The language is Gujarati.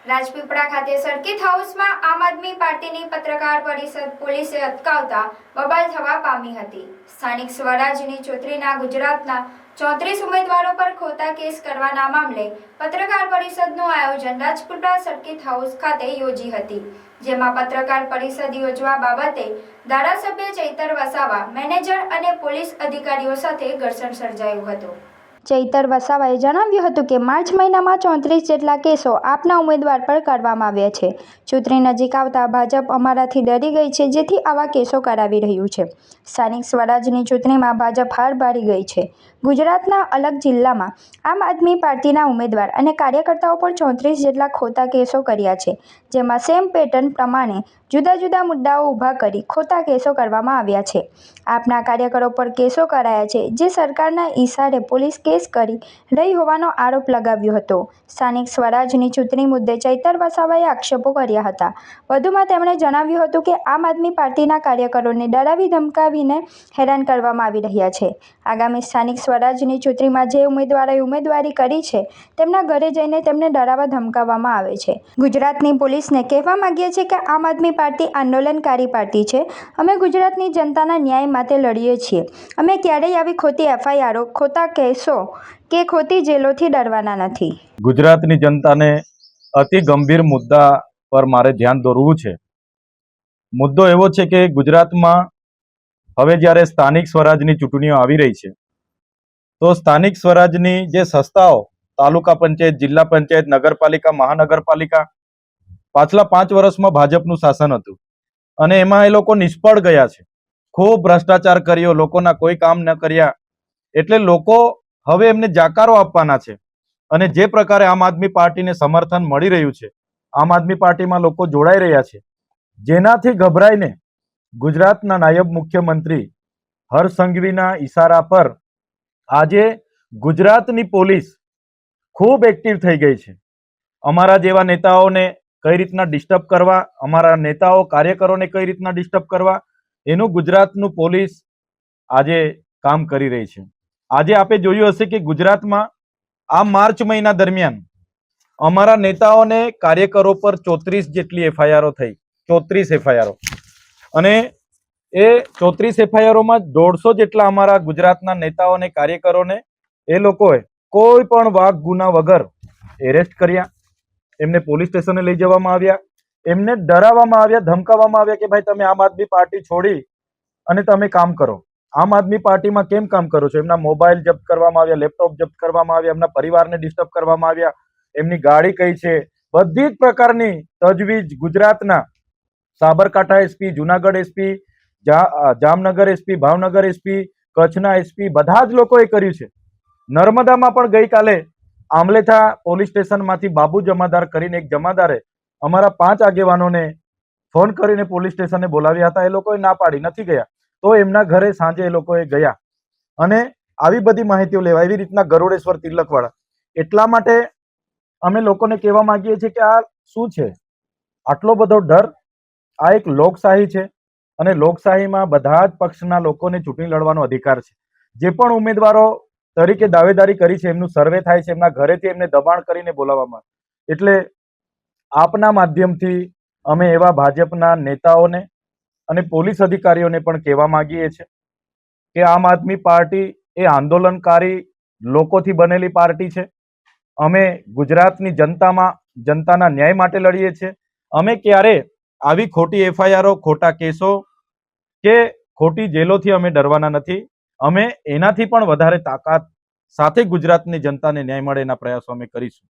રાજપીપળા ખાતે સર્કિટ હાઉસમાં આમ આદમી પાર્ટીની પત્રકાર પરિષદ પોલીસે અટકાવતા બબાલ થવા પામી હતી। સ્થાનિક સ્વરાજની ચૂંટણીના ગુજરાતના 34 ઉમેદવારો પર ખોટા કેસ કરવાના મામલે પત્રકાર પરિષદનું આયોજન રાજપીપળા સર્કિટ હાઉસ ખાતે યોજી હતી, જેમાં પત્રકાર પરિષદ યોજવા બાબતે ધારાસભ્ય ચૈતર વસાવા, મેનેજર અને પોલીસ અધિકારીઓ સાથે ઘર્ષણ સર્જાયું હતું। ચૈતર વસાવાએ જણાવ્યું હતું કે માર્ચ મહિનામાં 34 જેટલા કેસો આપના ઉમેદવાર પર કરવામાં આવ્યા છે। ચૂંટણી નજીક આવતા ભાજપ અમારાથી ડરી ગઈ છે, જેથી આવા કેસો કરાવી રહ્યું છે। સ્થાનિક સ્વરાજની ચૂંટણીમાં ભાજપ હાર બાળી ગઈ છે। ગુજરાતના અલગ જિલ્લામાં આમ આદમી પાર્ટીના ઉમેદવાર અને કાર્યકર્તાઓ પર 34 જેટલા ખોટા કેસો કર્યા છે, જેમાં સેમ પેટર્ન પ્રમાણે જુદા જુદા મુદ્દાઓ ઊભા કરી ખોટા કેસો કરવામાં આવ્યા છે। આપના કાર્યકરો પર કેસો કરાયા છે, જે સરકારના ઈશારે પોલીસ કેસ કરી રહી હોવાનો આરોપ લગાવ્યો હતો। સ્થાનિક સ્વરાજની ચૂંટણી મુદ્દે ચૈતર વસાવાએ આક્ષેપો કર્યા હતા। વધુમાં તેમણે જણાવ્યું હતું કે આમ આદમી પાર્ટીના કાર્યકરોને ડરાવી ધમકાવીને હેરાન કરવામાં આવી રહ્યા છે। આગામી સ્થાનિક સ્વરાજની ચૂંટણીમાં જે ઉમેદવારોએ ઉમેદવારી કરી છે, તેમના ઘરે જઈને તેમને ડરાવવા ધમકાવવામાં આવે છે। ગુજરાતની પોલીસને કહેવા માંગીએ છીએ કે આમ આદમી પાર્ટી આંદોલનકારી પાર્ટી છે। અમે ગુજરાતની જનતાના ન્યાય માટે લડીએ છીએ। અમે ક્યારેય આવી ખોટી એફઆઈઆરો, ખોટા કેસો કે ખોટી જેલોથી ડરવાના નથી। ગુજરાતની જનતાને અતિ ગંભીર મુદ્દા પર મારે ધ્યાન દોરવું છે। મુદ્દો એવો છે કે ગુજરાતમાં હવે જ્યારે સ્થાનિક સ્વરાજની ચૂંટણીઓ આવી રહી છે, તો સ્થાનિક સ્વરાજની જે સંસ્થાઓ તાલુકા પંચાયત, જિલ્લા પંચાયત, નગરપાલિકા, મહાનગરપાલિકા, પાછલા 5 વર્ષમાં ભાજપનું શાસન હતું અને એમાં એ લોકો નિષ્ફળ ગયા છે। ખૂબ ભ્રષ્ટાચાર કર્યો, લોકોના કોઈ કામ ન કર્યા, એટલે લોકો હવે એમને જાકારો આપવાના છે। અને જે પ્રકારે આમ આદમી પાર્ટીને સમર્થન મળી રહ્યું છે, આમ આદમી પાર્ટીમાં લોકો જોડાઈ રહ્યા છે, જેનાથી ગભરાઈને ગુજરાતના નાયબ મુખ્યમંત્રી હર્ષ સંઘવીના ઈશારા પર આજે ગુજરાતની પોલીસ ખૂબ એક્ટિવ થઈ ગઈ છે। અમારા જેવા નેતાઓને કઈ રીતના ડિસ્ટર્બ કરવા, અમારા નેતાઓ કાર્યકરોને કઈ રીતના ડિસ્ટર્બ કરવા, એનું ગુજરાતનું પોલીસ આજે કામ કરી રહી છે। આજે આપે જોયું હશે કે ગુજરાતમાં આ માર્ચ મહિના દરમિયાન અમારા નેતાઓને, કાર્યકરો પર 34 જેટલી એફઆઈઆરો થઈ, 34 એફઆઈઆરો, અને એ 34 એફઆઈઆરોમાં 150 જેટલા અમારા ગુજરાતના નેતાઓને, કાર્યકરોને એ લોકોએ કોઈ પણ વાક ગુના વગર એરેસ્ટ કર્યા, એમને પોલીસ સ્ટેશને લઈ જવામાં આવ્યા, એમને ડરાવવામાં આવ્યા, ધમકાવવામાં આવ્યા કે ભાઈ તમે આમ આદમી પાર્ટી છોડી અને તમે કામ કરો। આમ આદમી પાર્ટીમાં કેમ કામ કરો છો? એમના મોબાઈલ જપ્ત કરવામાં આવ્યા, લેપટોપ જપ્ત કરવામાં આવ્યા, એમના પરિવારને ડિસ્ટર્બ કરવામાં આવ્યા, એમની ગાડી કઈ છે, બધી જ પ્રકારની તજવીજ ગુજરાતના Sabarkantha SP, Junagadh SP, Jamnagar SP, Bhavnagar SP, કચ્છના એસપી, બધા જ લોકોએ કર્યું છે। નર્મદામાં પણ ગઈકાલે આમલેથા પોલીસ સ્ટેશનમાંથી બાબુ જમાદાર કરીને એક જમાદારે અમારા 5 આગેવાનોને ફોન કરીને પોલીસ સ્ટેશને બોલાવ્યા હતા। એ લોકોએ ના પાડી, નથી ગયા, તો એમના ઘરે સાંજે એ લોકોએ ગયા અને આવી બધી માહિતીઓ લેવા, એવી રીતના ગરુડેશ્વર, તિલકવાડા। એટલા માટે અમે લોકોને કહેવા માંગીએ છીએ કે આ શું છે? આટલો બધો ડર? આ એક લોકશાહી છે અને લોકશાહીમાં બધા જ પક્ષના લોકોને ચૂંટણી લડવાનો અધિકાર છે। જે પણ ઉમેદવારો તરીકે દાવેદારી કરી છે, એમનું સર્વે થાય છે, એમના ઘરેથી એમને દબાણ કરીને બોલાવવામાં। એટલે આપના માધ્યમથી અમે એવા ભાજપના નેતાઓને અને પોલીસ અધિકારીઓને પણ કહેવા માંગીએ છીએ કે આમ આદમી પાર્ટી એ આંદોલનકારી લોકોથી બનેલી પાર્ટી છે। અમે ગુજરાતની જનતાના ન્યાય માટે લડીએ છીએ। અમે ક્યારે આવી ખોટી એફઆઈઆરો, ખોટા કેસો કે ખોટી જેલોથી અમે ડરવાના નથી। અમે એનાથી પણ વધારે તાકાત સાથે ગુજરાતની જનતાને ન્યાય મળે એના પ્રયાસો અમે કરીશું।